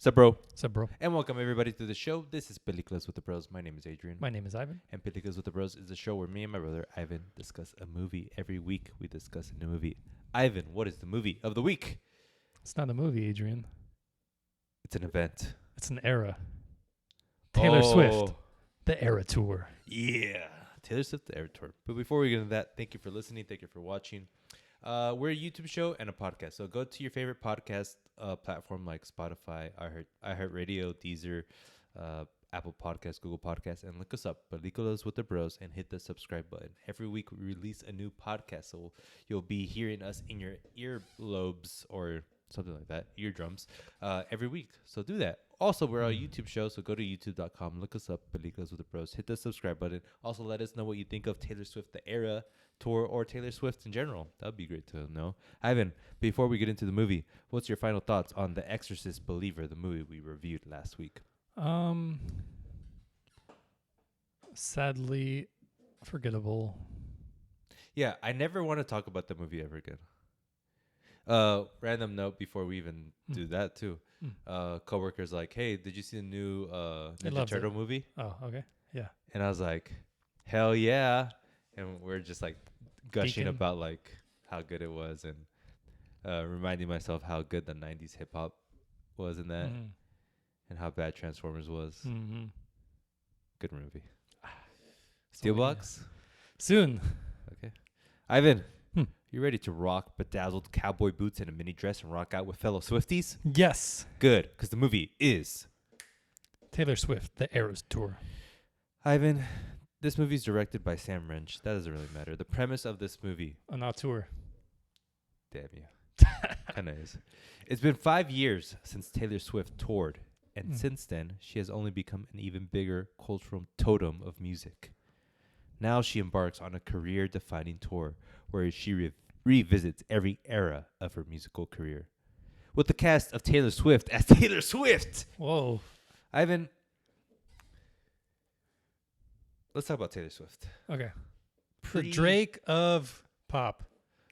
Sup, bro? Sup, bro? And welcome everybody to the show. This is Peliculas with the Bros. My name is Adrian. My name is Ivan. And Peliculas with the Bros is the show where me and my brother Ivan discuss a movie. Every week we discuss a new movie. Ivan, what is the movie of the week? It's not a movie, Adrian. It's an event. It's an era. Taylor Swift, the Era Tour. Yeah. Taylor Swift, the Era Tour. But before we get into that, thank you for listening. Thank you for watching. We're a YouTube show and a podcast. So go to your favorite podcast platform like Spotify, iHeartRadio, Deezer, Apple Podcasts, Google Podcasts, and look us up, Peliculas with the Bros, and hit the subscribe button. Every week we release a new podcast, so you'll be hearing us in your earlobes or something like that, eardrums, every week. So do that. Also, we're a YouTube show, so go to youtube.com, look us up, Peliculas with the Bros, hit the subscribe button. Also, let us know what you think of Taylor Swift, the Era Tour, or Taylor Swift in general. That would be great to know. Ivan, before we get into the movie, what's your final thoughts on The Exorcist Believer, the movie we reviewed last week? Sadly forgettable. Yeah, I never want to talk about the movie ever again. Random note before we even do that too. Coworker's like, "Hey, did you see the new Ninja Turtle movie?" Oh, okay. Yeah. And I was like, "Hell yeah!" And we're just like gushing Geeking. about like how good it was and reminding myself how good the '90s hip hop was in that, and how bad Transformers was. Mm-hmm. Good movie. So yeah. Steelbox. Soon. Okay. Ivan, you ready to rock bedazzled cowboy boots and a mini dress and rock out with fellow Swifties? Yes. Good, because the movie is Taylor Swift, the Eras Tour. Ivan, this movie is directed by Sam Wrench. That doesn't really matter. The premise of this movie, On our tour. damn you, kind of is. It's been 5 years since Taylor Swift toured, and since then, she has only become an even bigger cultural totem of music. Now she embarks on a career-defining tour where she revisits every era of her musical career. With the cast of Taylor Swift as Taylor Swift! Whoa. Ivan, let's talk about Taylor Swift. Okay. The Drake of pop.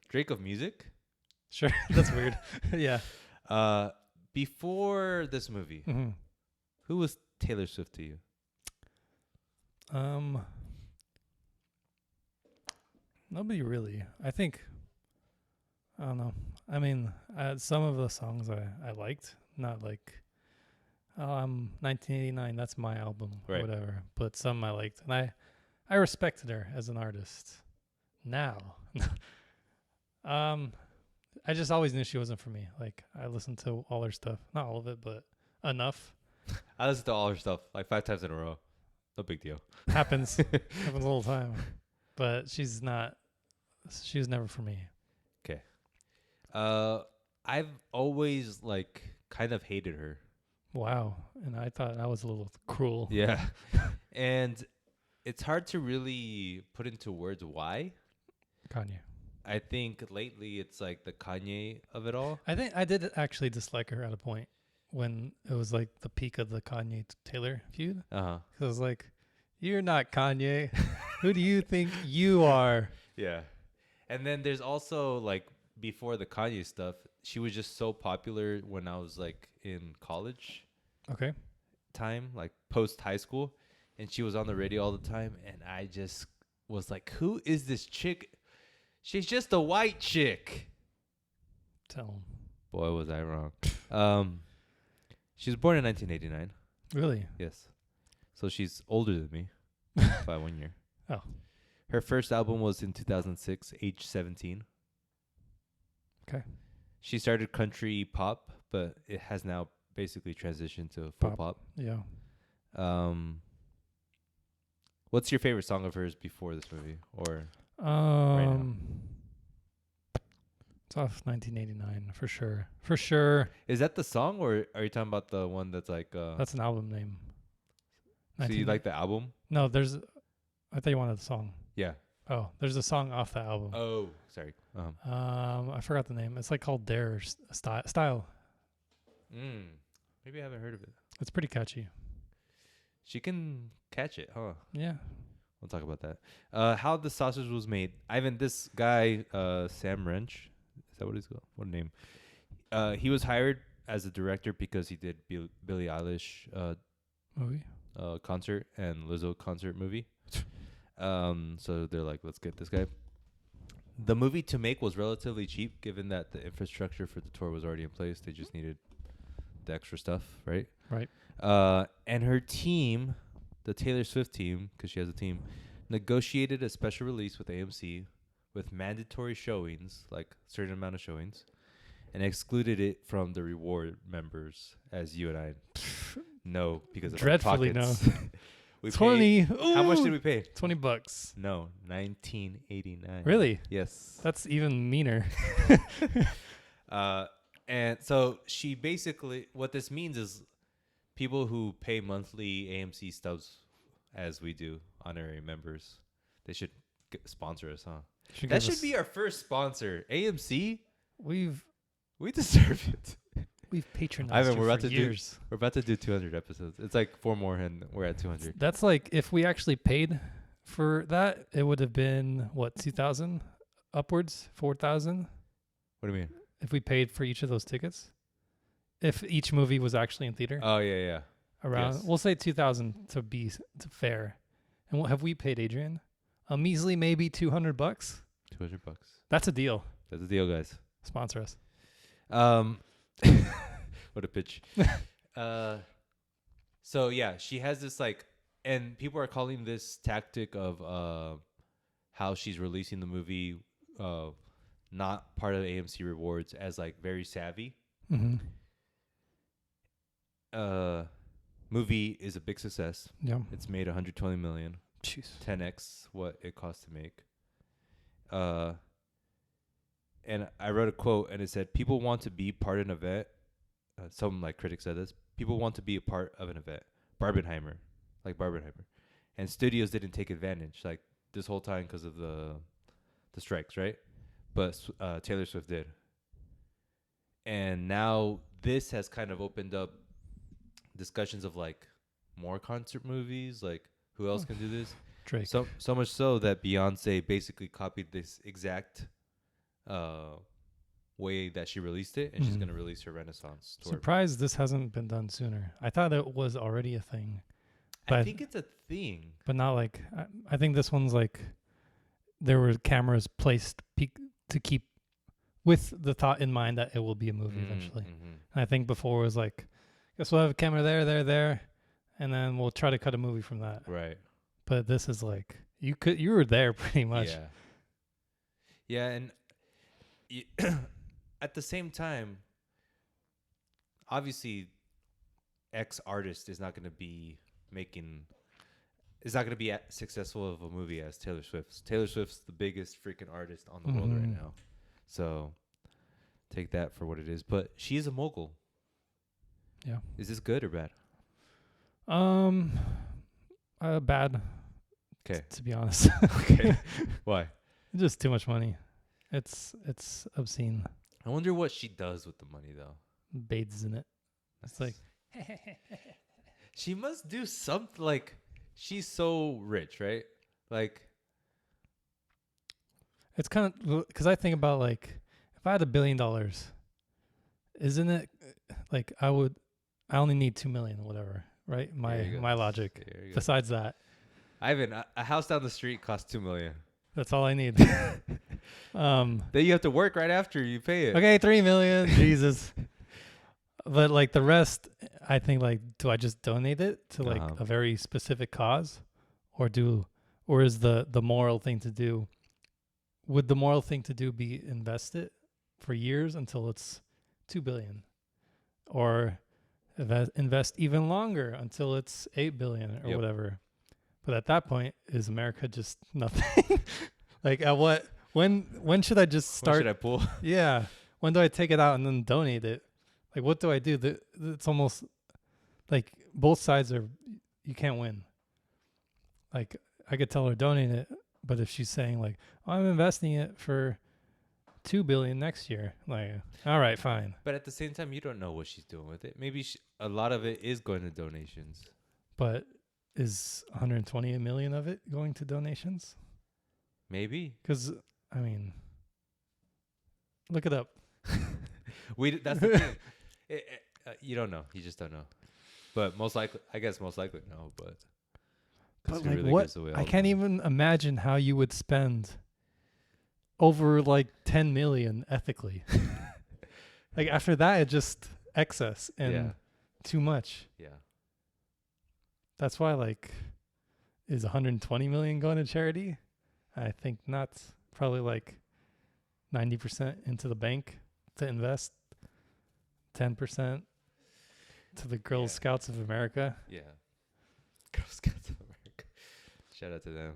Drake of music? Sure. That's weird. Yeah. Before this movie, who was Taylor Swift to you? Nobody really. I don't know. I mean, some of the songs I liked, not like, 1989, that's my album, Right. or whatever. But some I liked, and I respected her as an artist. Now, I just always knew she wasn't for me. Like, I listened to all her stuff, not all of it, but enough. I listened to all her stuff like 5 times in a row. No big deal. Happens all the time. But she was never for me. Okay. I've always like kind of hated her. Wow. And I thought I was a little cruel. Yeah. And it's hard to really put into words why. Kanye. I think lately it's like the Kanye of it all. I think I did actually dislike her at a point when it was like the peak of the Kanye Taylor feud. Uh-huh. Because I was like, you're not Kanye. Who do you think you are? Yeah. And then there's also like before the Kanye stuff, she was just so popular when I was like in college Okay. time, like post high school, and she was on the radio all the time, and I just was like, who is this chick? She's just a white chick. Tell him. Boy, was I wrong. She was born in 1989. Really? Yes. So she's older than me by 1 year. Oh. Her first album was in 2006, age 17. Okay. She started country pop, but it has now basically transitioned to full pop. Yeah. What's your favorite song of hers before this movie, or now? It's off 1989 for sure. For sure. is that the song, or are you talking about the one that's like? That's an album name. So you like the album? No, I thought you wanted the song. Yeah. Oh, there's a song off the album. Oh, sorry. I forgot the name. It's like called Dare Style. Maybe I haven't heard of it. It's pretty catchy. She can catch it, huh? Yeah. We'll talk about that. How the sausage was made. Ivan, this guy, Sam Wrench, is that what he's called? What name? He was hired as a director because he did Billie Eilish Movie. concert and Lizzo concert movie. So they're like, let's get this guy. The movie to make was relatively cheap, given that the infrastructure for the tour was already in place. They just needed the extra stuff, right? Right. And her team, the Taylor Swift team, because she has a team, negotiated a special release with AMC with mandatory showings, like a certain amount of showings, and excluded it from the reward members, as you and I know because of Dreadfully our pockets. We 20. paid, how much did we pay? $20. No, 1989. Really? Yes. That's even meaner. And so she basically, what this means is people who pay monthly AMC stubs, as we do, honorary members, they should sponsor us, huh? That should be our first sponsor. AMC, we deserve it. We've patronized Ivan, you we're about for to years. we're about to do 200 episodes. It's like 4 more, and we're at 200. That's like, if we actually paid for that, it would have been, what, 2,000 upwards? 4,000? What do you mean? If we paid for each of those tickets? If each movie was actually in theater? Oh, yeah. Around, yes. we'll say 2,000 to be fair. And what have we paid Adrian? A measly maybe $200. $200. That's a deal. That's the deal, guys. Sponsor us. What a pitch. So yeah, she has this like, and people are calling this tactic of how she's releasing the movie, not part of the AMC rewards, as like very savvy. Mm-hmm. Movie is a big success. Yeah. It's made 120 million. Jeez. 10x what it cost to make. And I wrote a quote, and it said, "People want to be part of an event." Some like critics said this. People want to be a part of an event. Barbenheimer, and studios didn't take advantage like this whole time because of the strikes, right? But Taylor Swift did. And now this has kind of opened up discussions of like more concert movies, like who else can do this? Drake. So much so that Beyonce basically copied this exact way that she released it, and she's going to release her Renaissance tour. Surprised this hasn't been done sooner. I thought it was already a thing. I think it's a thing. But not like, I think this one's like, there were cameras placed to keep with the thought in mind that it will be a movie eventually. Mm-hmm. And I think before it was like, guess we'll have a camera there, and then we'll try to cut a movie from that. Right. But this is like, you were there pretty much. Yeah, and at the same time, obviously, X artist is not going to be as successful of a movie as Taylor Swift's. Taylor Swift's the biggest freaking artist on the world right now. So take that for what it is. But she is a mogul. Yeah. Is this good or bad? Bad. Okay. To be honest. Okay. Why? Just too much money. It's obscene. I wonder what she does with the money, though. Bathes in it. It's like she must do something. Like, she's so rich, right? Like, it's kind of, because I think about like, if I had $1 billion, isn't it like I only need 2 million or whatever, right? My logic. Besides that, Ivan, a house down the street costs $2 million. That's all I need. Then you have to work right after you pay it. Okay, 3 million. Jesus. But like the rest, I think like, do I just donate it to like a very specific cause, or is the moral thing to do? Would the moral thing to do be invest it for years until it's 2 billion, or invest even longer until it's 8 billion or whatever? But at that point, is America just nothing? Like at what? When should I just start? When should I pull? Yeah. When do I take it out and then donate it? Like, what do I do? It's almost like both sides you can't win. Like, I could tell her donate it, but if she's saying like, oh, I'm investing it for 2 billion next year, like, all right, fine. But at the same time, you don't know what she's doing with it. Maybe a lot of it is going to donations. But is 120 million of it going to donations? Maybe. Because, I mean, look it up. That's the thing. You don't know. You just don't know. But most likely, I guess most likely no. But But like really what? I can't even imagine how you would spend over like 10 million ethically. Like after that, it just excess and too much. Yeah. That's why like is 120 million going to charity? I think not. Probably like 90% into the bank to invest, 10% to the Girl Scouts of America. Yeah. Girl Scouts of America. Shout out to them.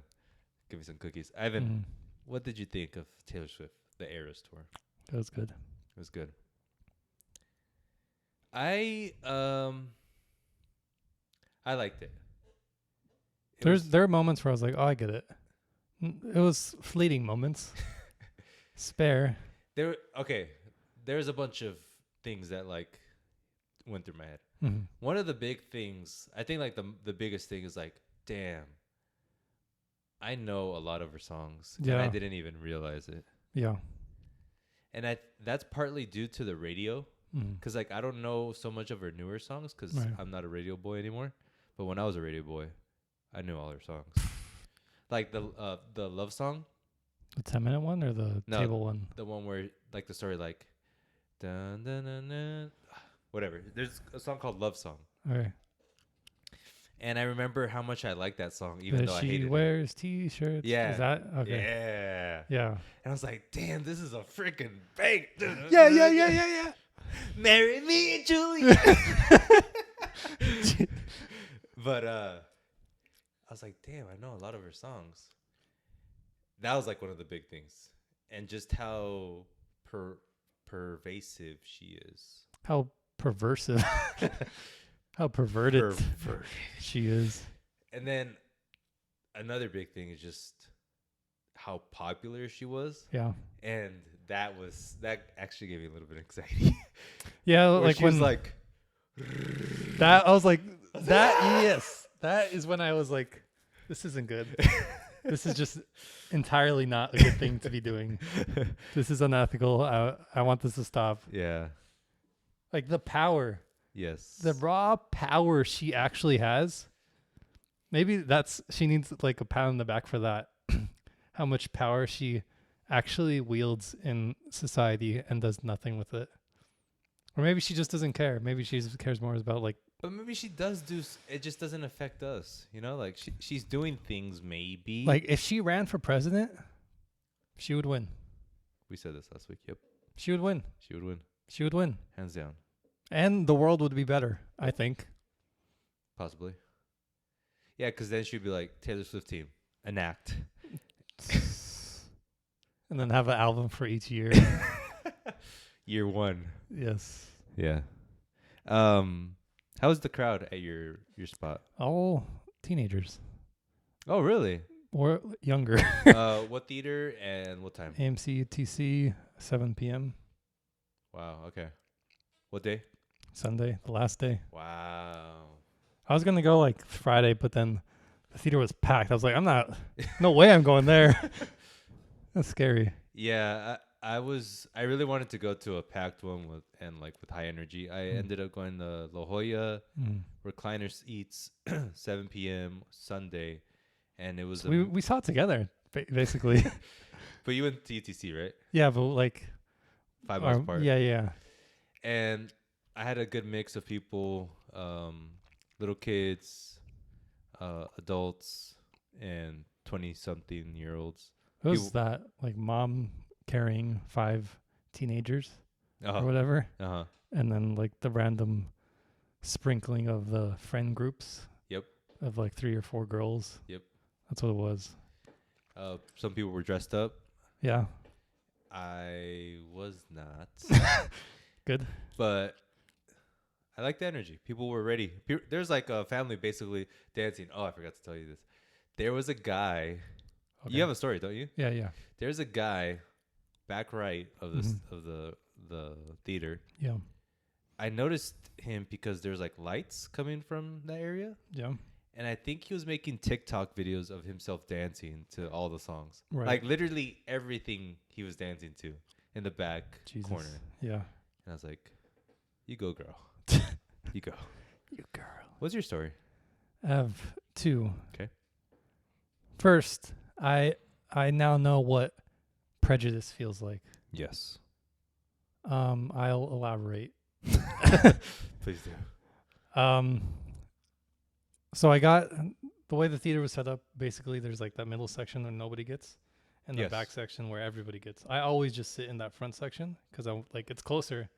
Give me some cookies. Ivan, what did you think of Taylor Swift, the Eras tour? That was good. It was good. I liked it. There are moments where I was like, oh, I get it. It was fleeting moments. Spare. There's a bunch of things that like went through my head. One of the big things, I think like the biggest thing is like, damn, I know a lot of her songs and I didn't even realize it. Yeah. And that's partly due to the radio. Because like I don't know so much of her newer songs because I'm not a radio boy anymore. But when I was a radio boy, I knew all her songs. Like the love song. The 10-minute one or the table one? The one where like the story like dun, dun, dun, dun, whatever. There's a song called Love Song. Okay. And I remember how much I liked that song, even though I hated it. She wears T-shirts. Yeah. Is that okay? Yeah. Yeah. And I was like, damn, this is a freaking bang. Yeah. Marry me, Julia. But I was like, damn, I know a lot of her songs. That was like one of the big things. And just how pervasive she is. How perversive. How perverted she is. And then another big thing is just how popular she was. Yeah. And that actually gave me a little bit of anxiety. Yeah, like she was like that. I was like that. Yes, that is when I was like, this isn't good. This is just entirely not a good thing to be doing. This is unethical. I want this to stop. Yeah. Like the power. Yes. The raw power she actually has. Maybe she needs like a pat on the back for that. How much power she actually wields in society and does nothing with it. Or maybe she just doesn't care. Maybe she just cares more about like. But maybe she does it just doesn't affect us. You know, like she's doing things maybe. Like if she ran for president, she would win. We said this last week. Yep. She would win. She would win. She would win. Hands down. And the world would be better, I think. Possibly. Yeah, because then she'd be like, Taylor Swift team, enact. And then have an album for each year. Year one. Yes. Yeah. How was the crowd at your spot? All teenagers. Oh, really? Or younger. What theater and what time? AMC TC, 7 p.m. Wow, okay. What day? Sunday, the last day. Wow. I was going to go like Friday, but then the theater was packed. I was like, no way I'm going there. That's scary. Yeah, I really wanted to go to a packed one with high energy. I ended up going to La Jolla, recliner seats, 7 p.m. Sunday, and it was we saw it together basically. But you went to UTC, right? Yeah, but like 5 hours apart. Yeah. And I had a good mix of people, little kids, adults, and 20-something-year-olds. Who's that? Like mom carrying 5 teenagers or whatever. Uh-huh. And then like the random sprinkling of the friend groups. Yep. Of like 3 or 4 girls. Yep. That's what it was. Some people were dressed up. Yeah. I was not. Good. But I like the energy. People were ready. There's like a family basically dancing. Oh, I forgot to tell you this. There was a guy. Okay. You have a story, don't you? Yeah. There's a guy back right of the theater. Yeah. I noticed him because there's like lights coming from that area. Yeah. And I think he was making TikTok videos of himself dancing to all the songs. Right. Like literally everything he was dancing to in the back corner. Yeah. And I was like, You go, girl. You go. You girl. What's your story? I have two. Okay. First, I now know what prejudice feels like. Yes. I'll elaborate. Please do. So I got the way the theater was set up. Basically, there's like that middle section where nobody gets, and the back section where everybody gets. I always just sit in that front section because I'm like it's closer.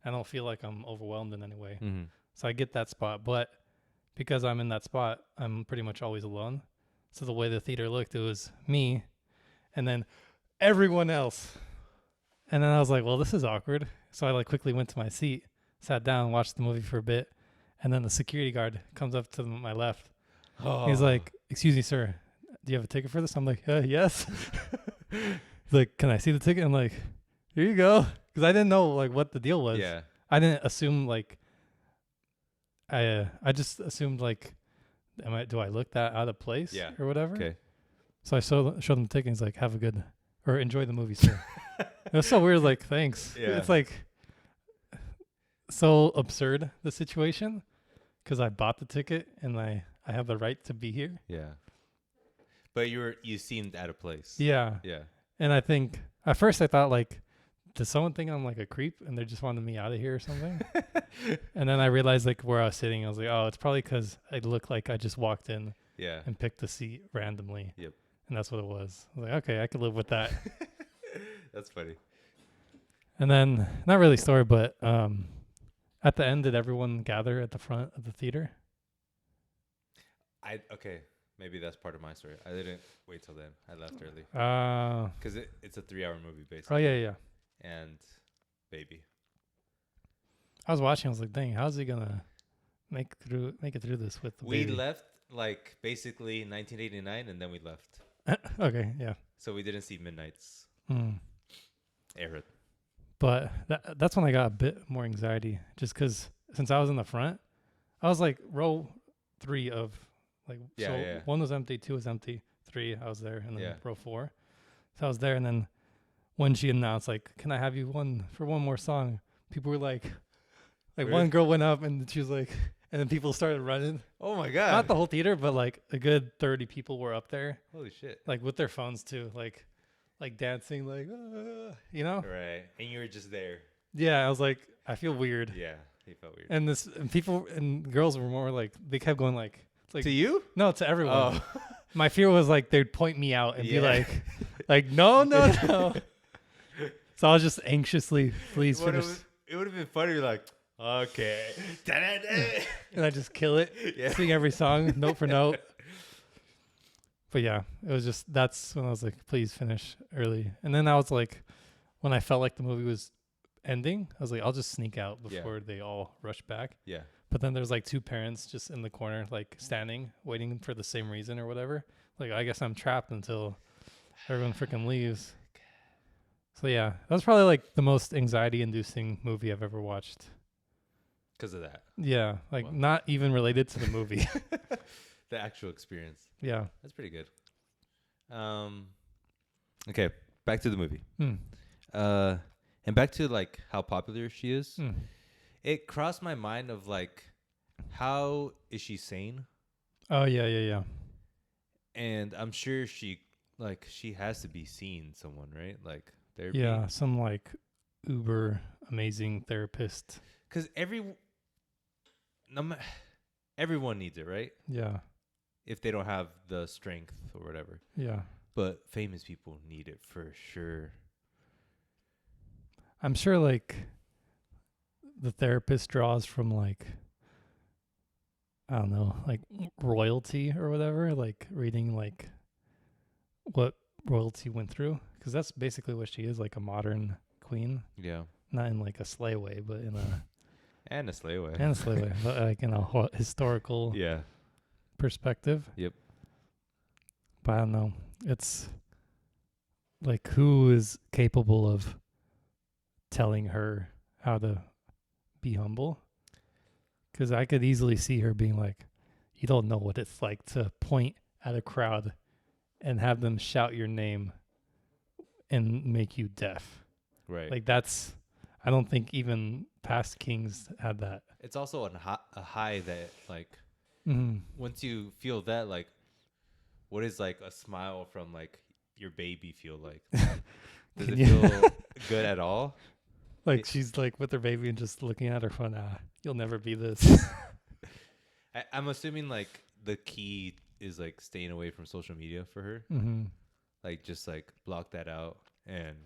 I don't feel like I'm overwhelmed in any way. Mm-hmm. So I get that spot, but because I'm in that spot, I'm pretty much always alone. So the way the theater looked, it was me, and then everyone else. And then I was like, well, this is awkward. So I like quickly went to my seat, sat down, watched the movie for a bit. And then the security guard comes up to my left. Oh. He's like, excuse me, sir, do you have a ticket for this? I'm like, yes. He's like, can I see the ticket? I'm like, here you go. Because I didn't know like what the deal was. Yeah. I didn't assume like, I just assumed like, do I look that out of place or whatever? Okay. So I showed him the ticket. And he's like, have a good, or enjoy the movie, sir. It was so weird. Like, thanks. Yeah. It's like so absurd, the situation, because I bought the ticket and I have the right to be here. Yeah. But you seemed out of place. Yeah. Yeah. And I think at first I thought like, does someone think I'm like a creep and they just wanted me out of here or something? And then I realized like where I was sitting, I was like, oh, it's probably because I look like I just walked in and picked a seat randomly. Yep. And that's what it was. I was like, okay, I could live with that. That's funny. And then, not really story, but at the end, did everyone gather at the front of the theater? Okay, maybe that's part of my story. I didn't wait till then. I left early. Because it's a 3-hour movie, basically. Oh, yeah. And baby. I was watching, I was like, dang, how's he going to make it through this with the baby? We left, like, basically 1989, and then we left. Okay, yeah. So we didn't see Midnight's era. But that's when I got a bit more anxiety, just because since I was in the front, I was like row 3 of like, one was empty, 2 was empty, 3 I was there, and then row 4. So I was there, and then when she announced like, can I have you for one more song? People were like really? One girl went up and she was like, and then people started running. Oh my God. Not the whole theater, but like a good 30 people were up there. Holy shit. Like with their phones too, like dancing, like, you know? Right. And you were just there. Yeah. I was like, I feel weird. Yeah. He felt weird. And people and girls were more like, they kept going like, it's like, to you? No, to everyone. Oh. My fear was like, they'd point me out and be like, no. So I was just anxiously, please finish. It would have been funny, like, okay. And I just kill it, sing every song, note for note. But yeah, it was just, that's when I was like, please finish early. And then I was like, when I felt like the movie was ending, I was like, I'll just sneak out before they all rush back. Yeah. But then there's like 2 parents just in the corner, like standing, waiting for the same reason or whatever. Like, I guess I'm trapped until everyone freaking leaves. So yeah, that was probably like the most anxiety-inducing movie I've ever watched. Because of that. Yeah, like not even related to the movie. The actual experience. Yeah. That's pretty good. Okay, back to the movie. And back to like how popular she is. It crossed my mind of like, how is she sane? Oh yeah. And I'm sure she has to be seeing someone, right? Like therapy. Yeah, some like uber amazing therapist. Because everyone needs it, right? Yeah. If they don't have the strength or whatever. Yeah. But famous people need it for sure. I'm sure like the therapist draws from like, I don't know, like royalty or whatever, like reading like what royalty went through. Because that's basically what she is, like a modern queen. Yeah. Not in like a slay way, but in a... And a slay way. But like in a historical perspective. Yep. But I don't know. It's like, who is capable of telling her how to be humble? Because I could easily see her being like, you don't know what it's like to point at a crowd and have them shout your name and make you deaf. Right. Like I don't think even past kings had that. It's also a high that like Mm-hmm. once you feel that, like what is like a smile from like your baby feel like? Does it feel good at all? Like she's like with her baby and just looking at her phone. You'll never be this. I'm assuming like the key is like staying away from social media for her. Mm-hmm. Like just like block that out and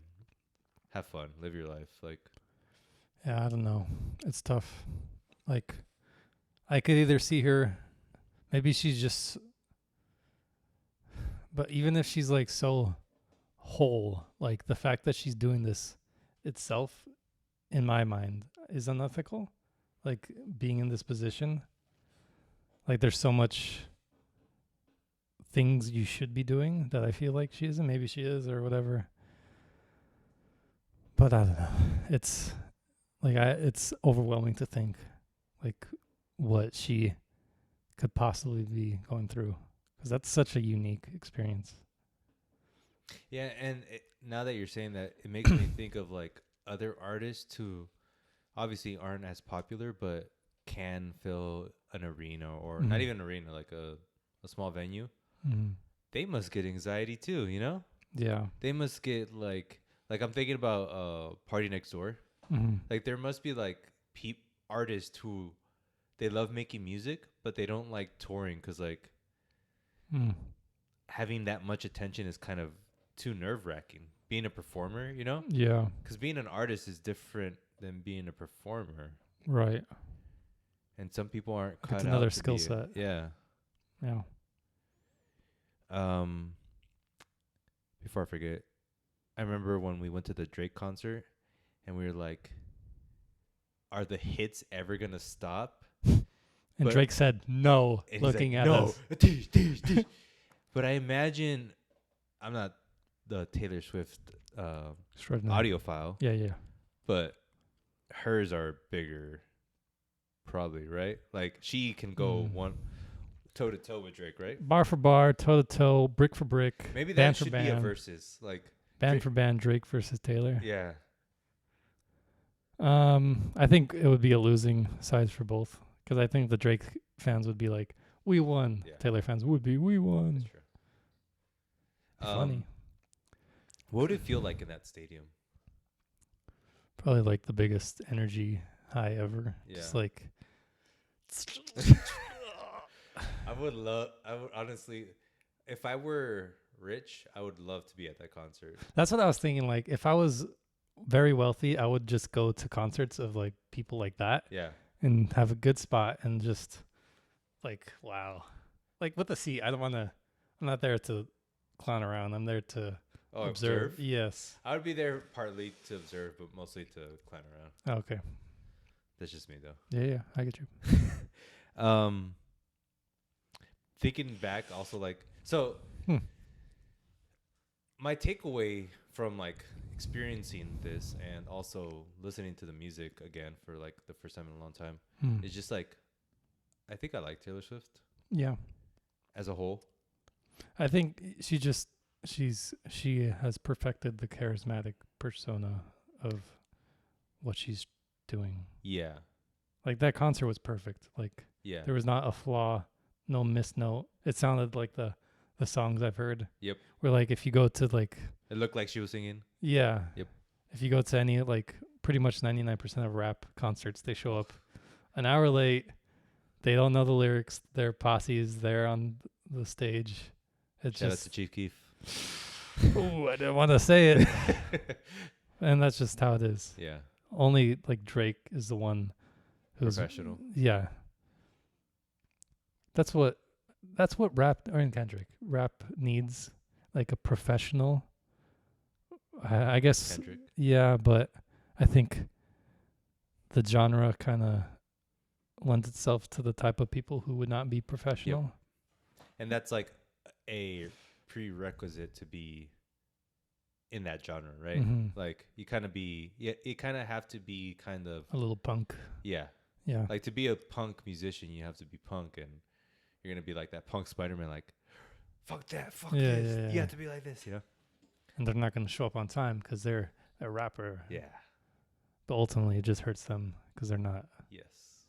have fun, live your life. Like Yeah, I don't know. It's tough. Like I could either see her, maybe she's just, but even if she's like so whole, like the fact that she's doing this itself, in my mind, is unethical. Like being in this position, like there's so much things you should be doing that I feel like she isn't. Maybe she is or whatever. But I don't know. It's like it's overwhelming to think like what she could possibly be going through, because that's such a unique experience. yeah, and now that you're saying that, it makes me think of like other artists who obviously aren't as popular but can fill an arena or not even an arena, like a small venue. Mm-hmm. They must get anxiety too, you know? Yeah. They must get like I'm thinking about Party Next Door. Mm-hmm. Like there must be like artists who they love making music but they don't like touring because like having that much attention is kind of too nerve-wracking. Being a performer, you know? Yeah. Because being an artist is different than being a performer. Right. And some people aren't cut out. It's another to skill be set. Yeah. Yeah. Before I forget, I remember when we went to the Drake concert and we were like, are the hits ever going to stop? And Drake said no, looking at us. But I imagine, I'm not the Taylor Swift audiophile. Yeah. But hers are bigger, probably, right? Like she can go one toe to toe with Drake, right? Bar for bar, toe to toe, brick for brick. Maybe that should be a versus, like band Drake for band, Drake versus Taylor. Yeah. I think it would be a losing sides for both, because I think the Drake fans would be like, "We won." Yeah. Taylor fans would be, "We won." That's true. Funny. What would it feel like in that stadium? Probably like the biggest energy high ever. Yeah. Just like. I would honestly, if I were rich, I would love to be at that concert. That's what I was thinking. Like, if I was very wealthy, I would just go to concerts of like people like that. Yeah. And have a good spot and just like, wow. Like with the seat, I'm not there to clown around. I'm there to observe. Yes. I would be there partly to observe, but mostly to clown around. Oh, okay. That's just me though. Yeah, I get you. Thinking back also, like, so my takeaway from like experiencing this and also listening to the music again for like the first time in a long time is just like, I think I like Taylor Swift. Yeah. As a whole. I think she has perfected the charismatic persona of what she's doing. Yeah. Like that concert was perfect. Like there was not a flaw, no missed note. It sounded like the songs I've heard. Yep. Where like if you go to like, it looked like she was singing. Yeah. Yep. If you go to any like pretty much 99% of rap concerts, they show up an hour late. They don't know the lyrics. Their posse is there on the stage. Shout out to Chief Keef. Oh, I didn't want to say it. And that's just how it is. Yeah. Only like Drake is the one who's professional. Yeah. That's what rap, or in Kendrick, rap needs, like a professional. I guess. Kendrick. Yeah, but I think the genre kind of lends itself to the type of people who would not be professional. Yep. And that's like a prerequisite to be in that genre, right? Mm-hmm. Like you kind of have to be kind of a little punk. Yeah. Yeah. Like to be a punk musician, you have to be punk, and you're going to be like that punk Spider-Man, like, fuck that, fuck this. Yeah. You have to be like this, you know? And they're not going to show up on time because they're a rapper. Yeah. but ultimately it just hurts them because Yes.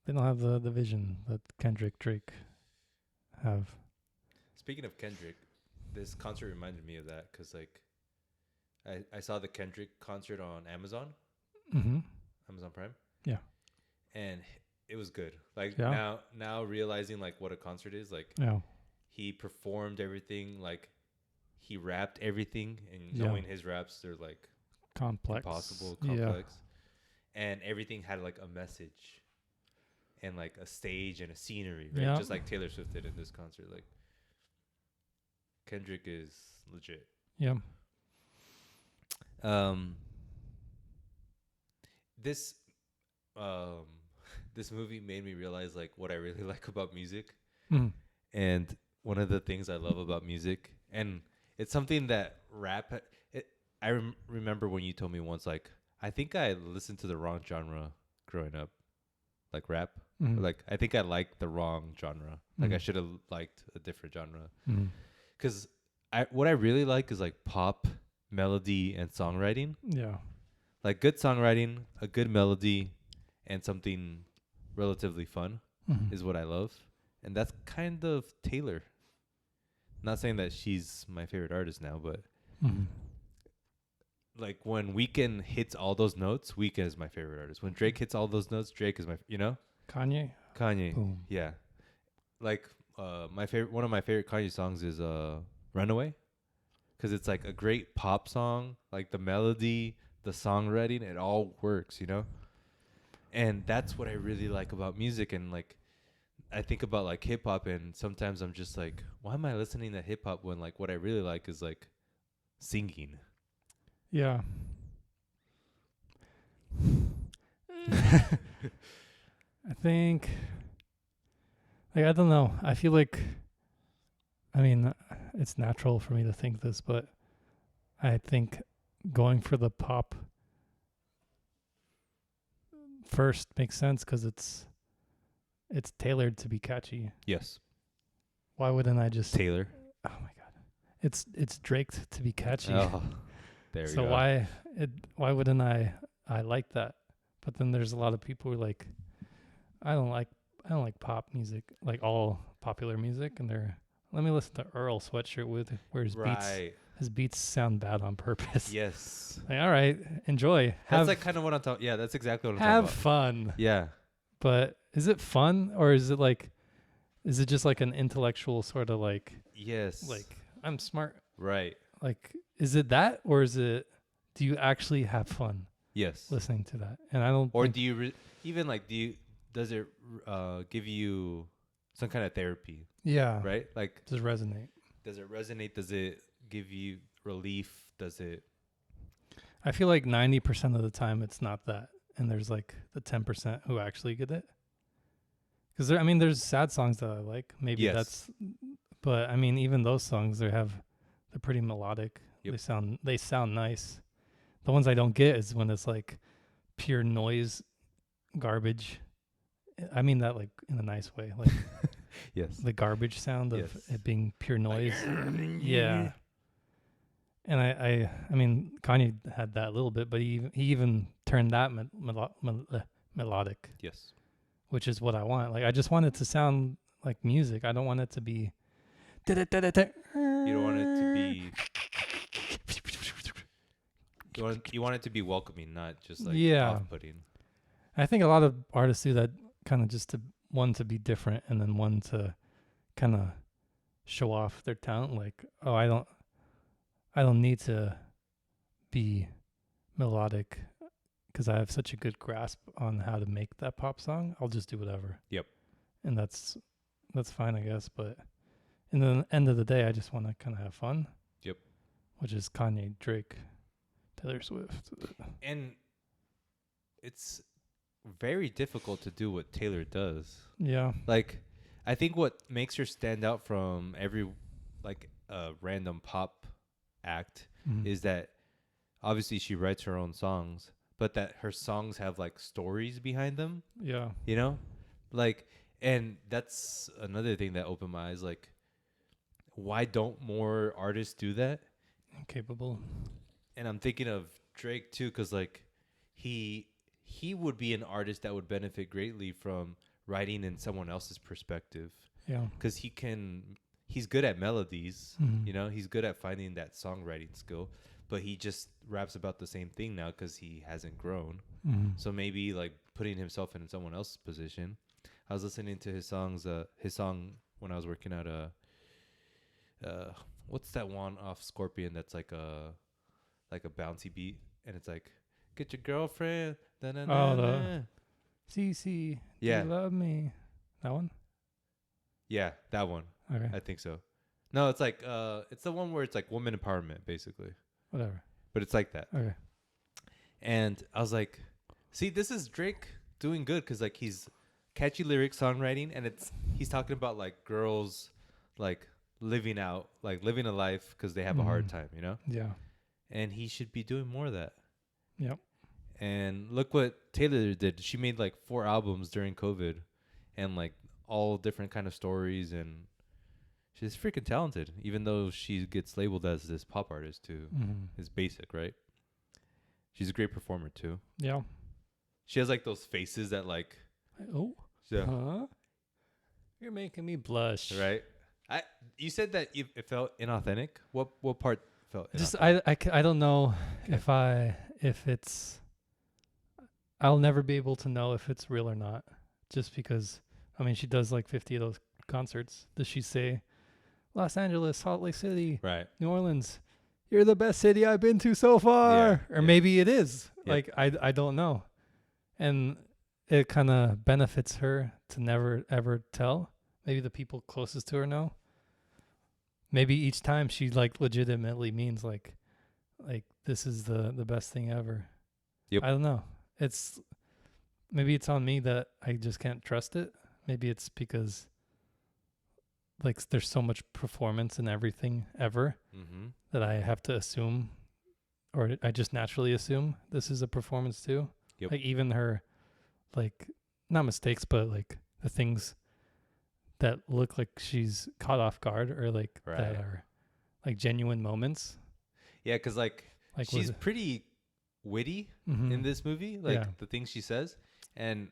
they don't have the vision that Kendrick Drake have. Speaking of Kendrick, this concert reminded me of that because like I saw the Kendrick concert on Mm-hmm. Amazon Prime, Yeah. and it was good. Like Yeah. now realizing like what a concert is, like Yeah. he performed everything, like he rapped everything, and Yeah. knowing his raps, they're like Complex. impossible, Yeah. complex, and everything had like a message and like a stage and a scenery, right? Yeah. Just like Taylor Swift did in this concert. Like Kendrick is legit. Yeah. Um, this um, this movie made me realize like what I really like about music, Mm. and one of the things I love about music, and it's something that rap. I remember when you told me once, like I think I listened to the wrong genre growing up, like rap. Mm. Like I think I liked the wrong genre. Like I should have liked a different genre. Mm. Because what I really like is like pop, melody, and songwriting. Yeah. Like good songwriting, a good melody, and something relatively fun is what I love. And that's kind of Taylor. Not saying that she's my favorite artist now, but like when Weeknd hits all those notes, Weeknd is my favorite artist. When Drake hits all those notes, Drake is Kanye. Kanye. Boom. Yeah. Like one of my favorite Kanye songs is Runaway, cuz it's like a great pop song, like the melody, the songwriting, it all works, And that's what I really like about music. And like I think about like hip hop, and sometimes I'm just like, why am I listening to hip hop when like what I really like is like singing? Yeah. I think, like, I don't know. I feel like, I mean, it's natural for me to think this, but I think going for the pop first makes sense because it's tailored to be catchy. Yes. Why wouldn't I just? Taylor. Oh my god, it's Drake to be catchy. Oh, there we so go. why wouldn't I like that? But then there's a lot of people who are like, I don't like pop music, like all popular music, and let me listen to Earl Sweatshirt where his beats sound bad on purpose. Yes. Like, all right, enjoy. That's like kind of what I'm talking. Yeah, that's exactly what I'm talking Have about. fun. Yeah. But is it fun, or is it just like an intellectual sort of like, Yes. like I'm smart? Right. Like, is it that, or do you actually have fun Yes. listening to that? And I don't. Or do you even like does it give you some kind of therapy? Yeah. Right. Like Does it resonate? Does it resonate? Does it give you relief? Does it? I feel like 90% of the time it's not that, and there's like the 10% who actually get it. Because there's sad songs that I like. Maybe but I mean, even those songs, they're pretty melodic. Yep. They sound nice. The ones I don't get is when it's like pure noise, garbage. I mean that like in a nice way, like yes, the garbage sound of it being pure noise. Yeah. And I mean, Kanye had that a little bit, but he even turned that melodic. Yes. Which is what I want. Like, I just want it to sound like music. I don't want it to be. You don't want it to be. You want it to be welcoming, not just like off-putting. I think a lot of artists do that, kind of just one to be different, and then one to kind of show off their talent. Like, oh, I don't need to be melodic because I have such a good grasp on how to make that pop song. I'll just do whatever. Yep. And that's fine, I guess. But in the end of the day, I just want to kind of have fun. Yep. Which is Kanye, Drake, Taylor Swift. And it's very difficult to do what Taylor does. Yeah. Like, I think what makes her stand out from every like random pop act is that obviously she writes her own songs, but that her songs have like stories behind them. Yeah. Like, and that's another thing that opened my eyes. Like, why don't more artists do that? Capable. And I'm thinking of Drake too, because like he would be an artist that would benefit greatly from writing in someone else's perspective. Yeah. Because he's good at melodies. Mm-hmm. You know, he's good at finding that songwriting skill. But he just raps about the same thing now because he hasn't grown. Mm-hmm. So maybe like putting himself in someone else's position. I was listening to his song when I was working at what's that one off Scorpion that's like a bouncy beat, and it's like, get your girlfriend. The CC. Yeah. Do you love me? That one? Yeah, that one. Okay. I think so. No, it's like it's the one where it's like woman empowerment basically. Whatever. But it's like that. Okay. And I was like, see, this is Drake doing good because like he's catchy lyric songwriting, and he's talking about like girls like living a life because they have a hard time, you know? Yeah. And he should be doing more of that. Yep. And look what Taylor did. She made like 4 albums during COVID, and like all different kind of stories, and she's freaking talented, even though she gets labeled as this pop artist too. It's basic, right? She's a great performer too. Yeah. She has like those faces that like, oh, yeah. Huh? You're making me blush. Right? You said that it felt inauthentic. What part felt inauthentic? Just I don't know if it's. I'll never be able to know if it's real or not, just because. I mean, she does like 50 of those concerts. Does she say, Los Angeles, Salt Lake City, right, New Orleans, you're the best city I've been to so far? Or maybe it is. Yep. Like I don't know, and it kind of benefits her to never ever tell. Maybe the people closest to her know. Maybe each time she like legitimately means like this is the best thing ever. Yep. I don't know. Maybe it's on me that I just can't trust it. Maybe it's because like there's so much performance in everything ever that I have to assume, or I just naturally assume this is a performance too. Yep. Like even her, like not mistakes, but like the things that look like she's caught off guard, or like that are like genuine moments. Yeah, because like she's pretty witty in this movie, like the things she says, and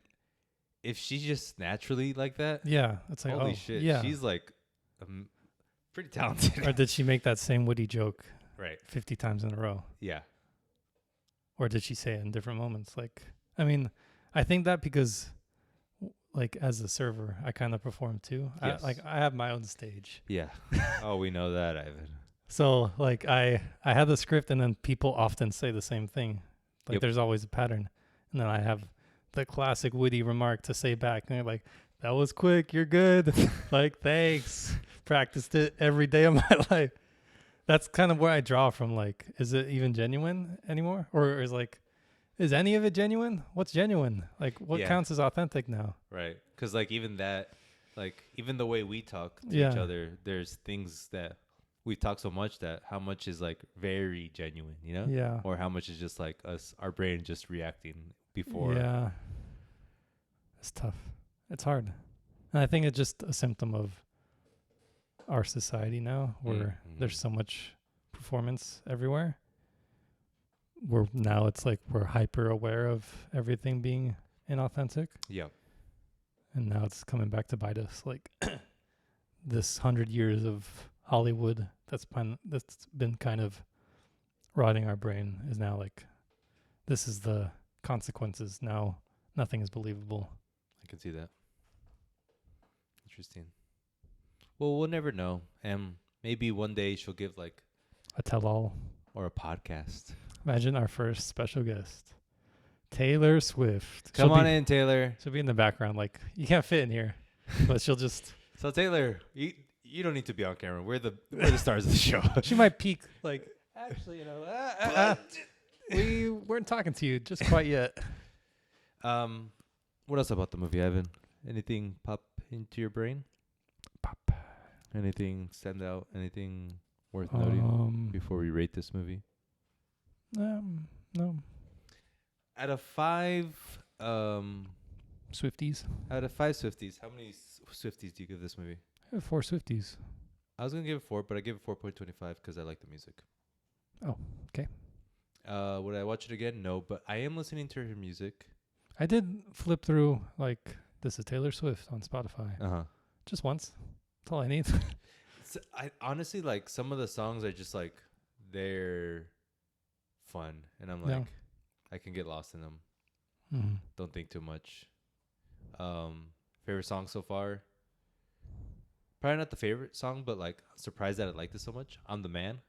if she's just naturally like that, it's like holy shit, she's like pretty talented. Or did she make that same witty joke 50 times in a row? Yeah. Or did she say it in different moments? Like, I mean, I think that because like as a server, I kind of perform too. Yes. I have my own stage. Yeah. Oh, we know that, Ivan. So like I have the script, and then people often say the same thing. Like there's always a pattern. And then I have the classic witty remark to say back. And they're like, that was quick. You're good. Like, thanks. Practiced it every day of my life. That's kind of where I draw from. Like, is it even genuine anymore? Or is any of it genuine? What's genuine? Like, what counts as authentic now? Right. Because like even that, like even the way we talk to each other, there's things that we talk so much that how much is like very genuine, you know? Yeah. Or how much is just like our brain just reacting before. Yeah. It's tough. It's hard. And I think it's just a symptom of our society now, where there's so much performance everywhere. It's like we're hyper aware of everything being inauthentic. Yeah. And now it's coming back to bite us. Like this 100 years of Hollywood that's been kind of rotting our brain is now like, this is the consequences. Now nothing is believable. I can see that. Interesting. Well, we'll never know. And maybe one day she'll give like a tell-all or a podcast. Imagine our first special guest, Taylor Swift. Come on in, Taylor. She'll be in the background. Like, you can't fit in here, but she'll just. So Taylor, you don't need to be on camera. We're the stars of the show. She might peek like, actually, we weren't talking to you just quite yet. What else about the movie, Ivan? Anything pop into your brain? Pop. Anything stand out? Anything worth noting before we rate this movie? No. Out of 5 Swifties. Out of 5 Swifties, how many Swifties do you give this movie? I have 4 Swifties. I was gonna give it 4, but I give it 4.25 because I like the music. Oh, okay. Would I watch it again? No, but I am listening to her music. I did flip through like this is Taylor Swift on Spotify. Just once. That's all I need. So I honestly like some of the songs are just like they're fun, and I'm like I can get lost in them. Mm-hmm. Don't think too much. Favorite song so far? Probably not the favorite song, but like surprised that I liked it so much. I'm the Man.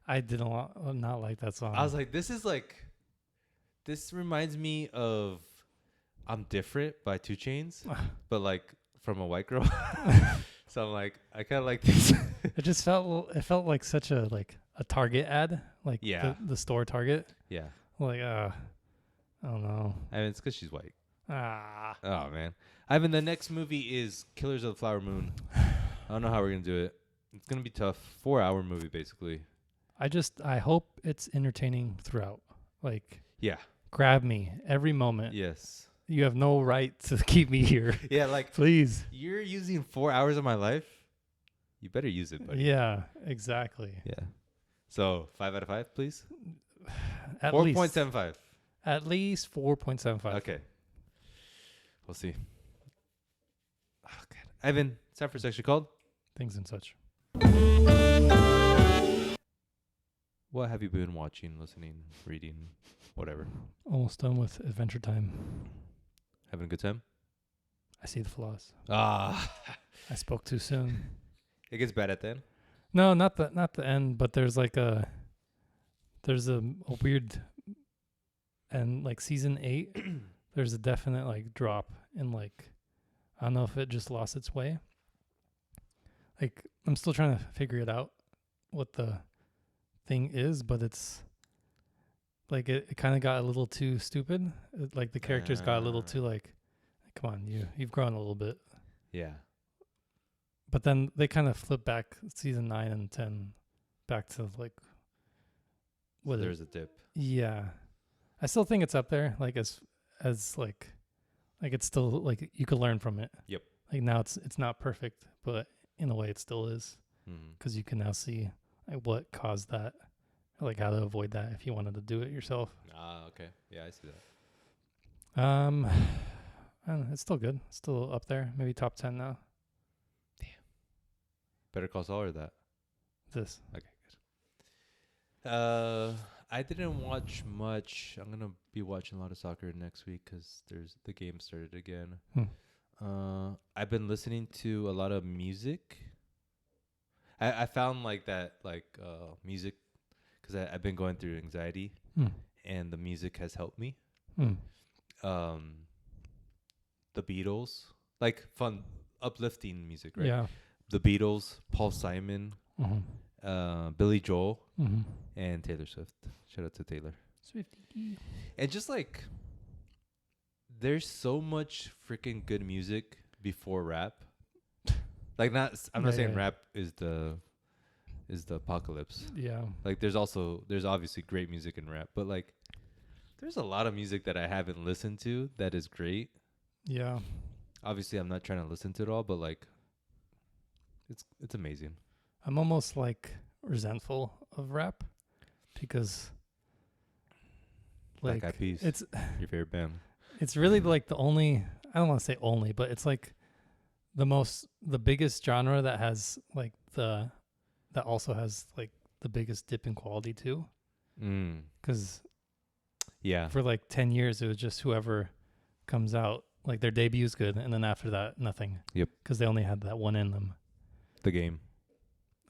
I did not like that song. I was like, this reminds me of I'm Different by 2 Chainz, but like from a white girl. So I'm like, I kind of like this. It felt like such a Target ad, like the store Target. Yeah. Like I don't know. I mean, it's because she's white. Ah. Oh man. Ivan, the next movie is Killers of the Flower Moon. I don't know how we're gonna do it. It's gonna be tough. 4-hour movie basically. I hope it's entertaining throughout. Like grab me every moment. Yes. You have no right to keep me here. Yeah, like please. You're using 4 hours of my life. You better use it, buddy. Yeah, exactly. Yeah. So 5 out of 5, please. At 4.75. At least 4.75. Okay. We'll see. Oh God. Ivan, it's time for Section Called Things and Such. What have you been watching, listening, reading, whatever? Almost done with Adventure Time. Having a good time? I see the flaws. I spoke too soon. It gets bad at the end? No, not the end, but there's a weird, and like season 8 there's a definite like drop in like, I don't know if it just lost its way. Like I'm still trying to figure it out what the thing is, but it's like it kind of got a little too stupid. Like the characters got a little too like, come on, you've grown a little bit. Yeah. But then they kind of flip back season 9 and 10 back to like what there's a dip. Yeah. I still think it's up there, like as like it's still like you could learn from it. Yep. Like now it's not perfect, but in a way it still is. Because you can now see like what caused that, like how to avoid that if you wanted to do it yourself. Okay. Yeah, I see that. I don't know, it's still good. It's still up there. Maybe top 10 now. Damn. Better Call Saul or that? This. Okay, good. I didn't watch much. I'm gonna be watching a lot of soccer next week because the game started again. I've been listening to a lot of music. I found like that music because I've been going through anxiety, and the music has helped me. The Beatles, like fun, uplifting music, right? Yeah. The Beatles, Paul Simon, Billy Joel, and Taylor Swift. Shout out to Taylor. Swiftie. And just like, there's so much freaking good music before rap. Like I'm not saying rap is the apocalypse. Yeah. Like there's obviously great music in rap, but like there's a lot of music that I haven't listened to that is great. Yeah. Obviously I'm not trying to listen to it all, but like it's amazing. I'm almost like resentful of rap because like Black Eyed Peas, it's your favorite band. It's really like the only, I don't want to say only, but it's like the biggest genre that has like that also has like the biggest dip in quality too. Because for like 10 years it was just whoever comes out, like their debut's good, and then after that nothing. Yep. Because they only had that one in them. The Game.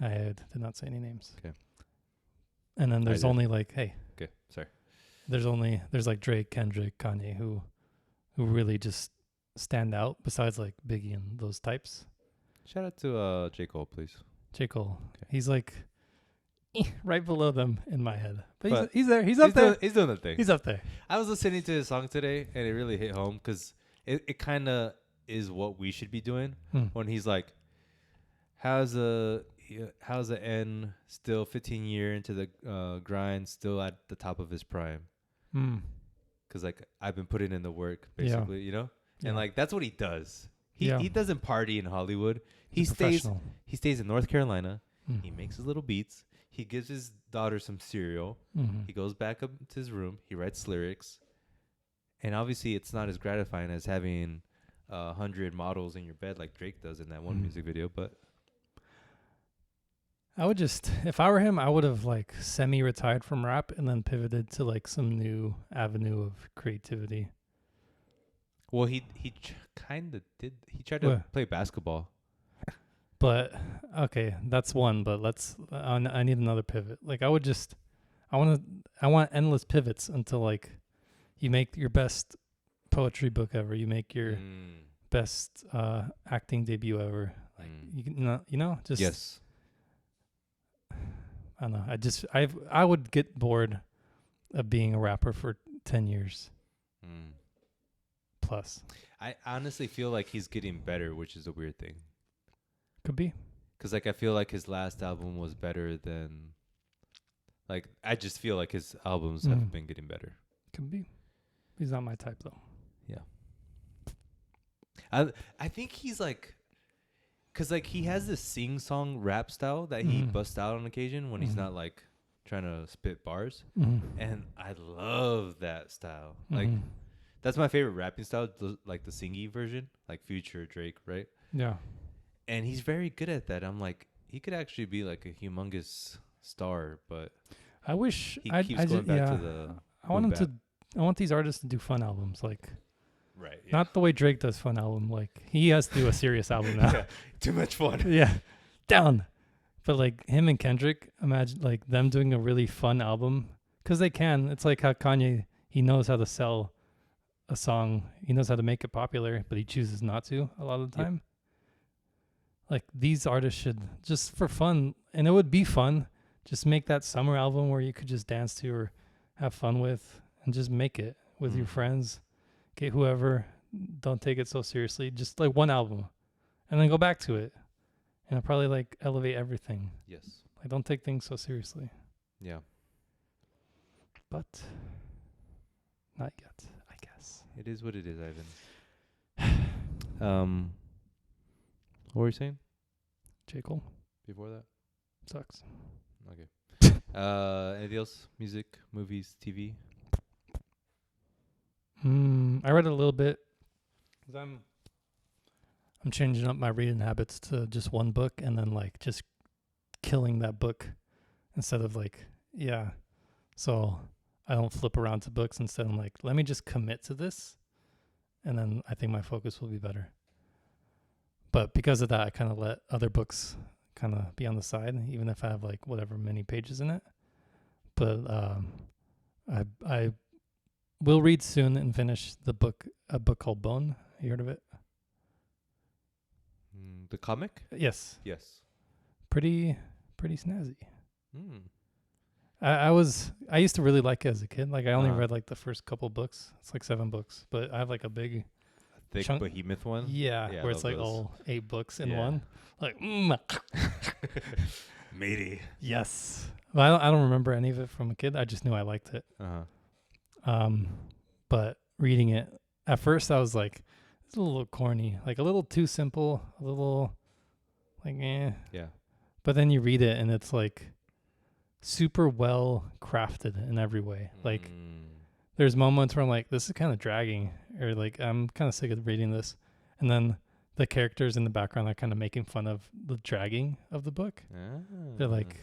I did not say any names. Okay. And then there's only like, hey. Okay, sorry. There's like Drake, Kendrick, Kanye who really just stand out besides like Biggie and those types. Shout out to J. Cole, please. J. Cole. Okay. He's like right below them in my head. But he's there. He's up there. He's doing the thing. He's up there. I was listening to his song today, and it really hit home because it kind of is what we should be doing when he's like, how's the N still 15 year into the grind, still at the top of his prime? Because like I've been putting in the work, basically, you know, and like that's what he does. He doesn't party in Hollywood. He stays in North Carolina. He makes his little beats. he gives his daughter some cereal. He goes back up to his room. He writes lyrics. And obviously, it's not as gratifying as having 100 models in your bed like Drake does in that one music video. But I would just, if I were him, I would have like semi-retired from rap and then pivoted to like some new avenue of creativity. well, he kind of did. He tried to play basketball. But okay, that's one. But I need another pivot. Like I want endless pivots until like you make your best poetry book ever. You make your best acting debut ever. Like just yes. I don't know. I would get bored of being a rapper for 10 years plus. I honestly feel like he's getting better, which is a weird thing. Could be. Because like I feel like his last album was better than. Like I just feel like his albums have been getting better. Could be. He's not my type though. Yeah. I think he's like. Because, like, he has this sing-song rap style that he busts out on occasion when he's not, like, trying to spit bars. And I love that style. Like, that's my favorite rapping style, like the singy version, like Future, Drake, right? Yeah. And he's very good at that. I'm like, he could actually be, like, a humongous star, but I wish he keeps going back to the I want these artists to do fun albums, like... Right. Yeah. Not the way Drake does fun album. Like he has to do a serious album now. Yeah, too much fun. Yeah. Down. But like him and Kendrick, imagine like them doing a really fun album. Cause they can. It's like how Kanye, he knows how to sell a song. He knows how to make it popular, but he chooses not to a lot of the time. Like these artists should just for fun. And it would be fun. Just make that summer album where you could just dance to or have fun with and just make it with your friends. Get whoever, don't take it so seriously. Just like one album, and then go back to it, and it'll probably like elevate everything. Yes. Like don't take things so seriously. Yeah. But not yet, I guess. It is what it is, Ivan. What were you saying? J. Cole Before that? sucks. Okay. Anything else? Music, movies, TV? I read a little bit. 'Cause I'm changing up my reading habits to just one book and then like just killing that book instead of like so I don't flip around to books. Instead I'm like, let me just commit to this, and then I think my focus will be better. But because of that, I kind of let other books kind of be on the side, even if I have like whatever many pages in it. But I will read soon and finish a book called Bone. You heard of it? The comic? Yes. Yes. Pretty snazzy. I used to really like it as a kid. Like I only read like the first couple books. It's like 7 books, but I have like a big thick chunk, behemoth one. Yeah, where it's like all 8 books in one. Like meaty. Yes. Well, I don't remember any of it from a kid. I just knew I liked it. But reading it at first, I was like, it's a little corny, like a little too simple, a little like Yeah. But then you read it and it's like super well crafted in every way. Like there's moments where I'm like, this is kind of dragging, or like I'm kind of sick of reading this, and then the characters in the background are kind of making fun of the dragging of the book. They're like,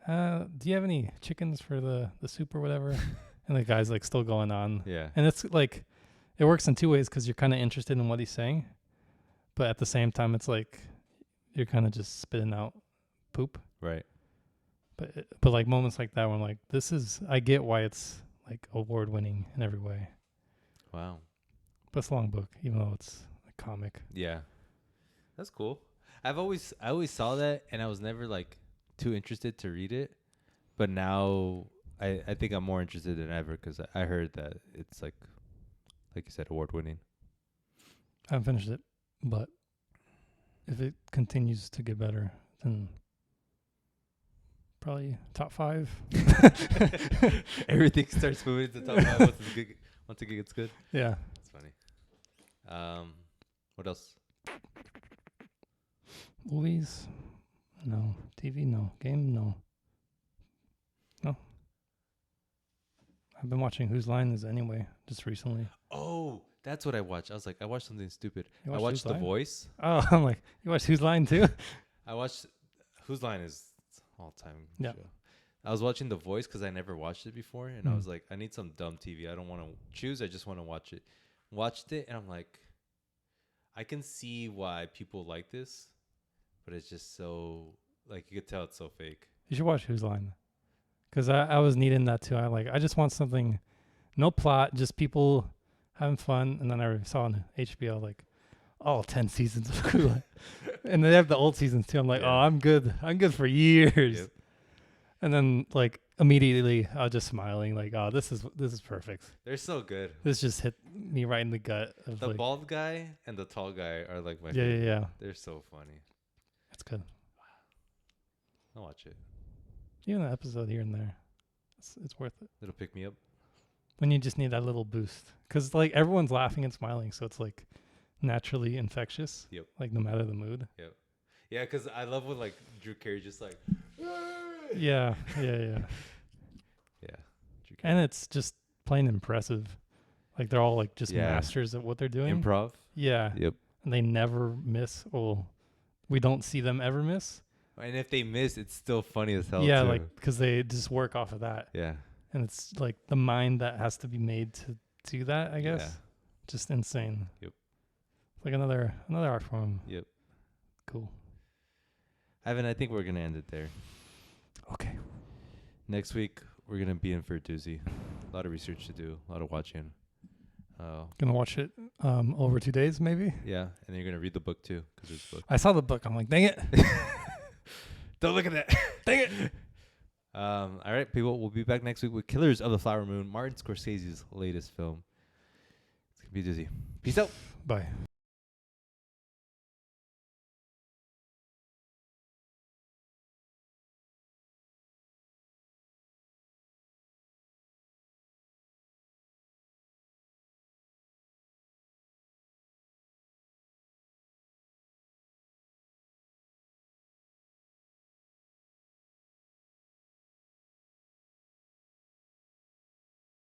do you have any chickens for the soup or whatever? And the guy's like still going on. Yeah. And it's like, it works in 2 ways because you're kind of interested in what he's saying. But at the same time, it's like, you're kind of just spitting out poop. Right. But like moments like that where I'm like, I get why it's like award winning in every way. Wow. But it's a long book, even though it's a comic. Yeah. That's cool. I always saw that and I was never like too interested to read it. But now I think I'm more interested than ever because I heard that it's like you said, award winning. I haven't finished it, but if it continues to get better, then probably top 5. Everything starts moving to top 5 once it gets good. Yeah. That's funny. What else? Movies? No. TV? No. Game? No. I've been watching Whose Line Is It Anyway just recently. Oh, that's what I watched. I was like, I watched something stupid. You I watched watched Whose The Line? Voice. Oh, I'm like, you watched Whose Line too? I watched Whose Line Is all time Yeah. show. I was watching The Voice because I never watched it before, and I was like, I need some dumb TV. I don't want to choose. I just want to watch it. Watched it, and I'm like, I can see why people like this, but it's just so like you could tell it's so fake. You should watch Whose Line, because I was needing that too. I just want something, no plot, just people having fun. And then I saw on HBO like all 10 seasons of Whose Line, and they have the old seasons too. I'm like, Yeah. oh, I'm good for years. Yep. And then like immediately I was just smiling like, oh, this is perfect. They're so good. This just hit me right in the gut. Of The like, bald guy and the tall guy are like my yeah, favorite. yeah. They're so funny. It's good. I'll watch it. Even an episode here and there, it's worth it. It'll pick me up. When you just need that little boost, because like everyone's laughing and smiling, so it's like naturally infectious. Yep. Like no matter the mood. Yep. Yeah, because I love when like Drew Carey just like. Yeah. Yeah. Drew Carey. And it's just plain impressive. Like they're all like just Yeah. masters at what they're doing. Improv. Yeah. Yep. And they never miss. Well, we don't see them ever miss. And if they miss, it's still funny as hell. Yeah, too. like because they just work off of that, Yeah. and it's like the mind that has to be made to do that. I guess Yeah. just insane. Yep. It's like another art form. Yep. Cool. Ivan, I think we're gonna end it there. Okay. Next week we're gonna be in for a doozy. A lot of research to do. A lot of watching. Gonna watch it over 2 days maybe. Yeah, and then you're gonna read the book too, because it's a book. I saw the book. I'm like, dang it. Don't look at that. Dang it. All right, people. We'll be back next week with Killers of the Flower Moon, Martin Scorsese's latest film. It's gonna be doozy. Peace out. Bye.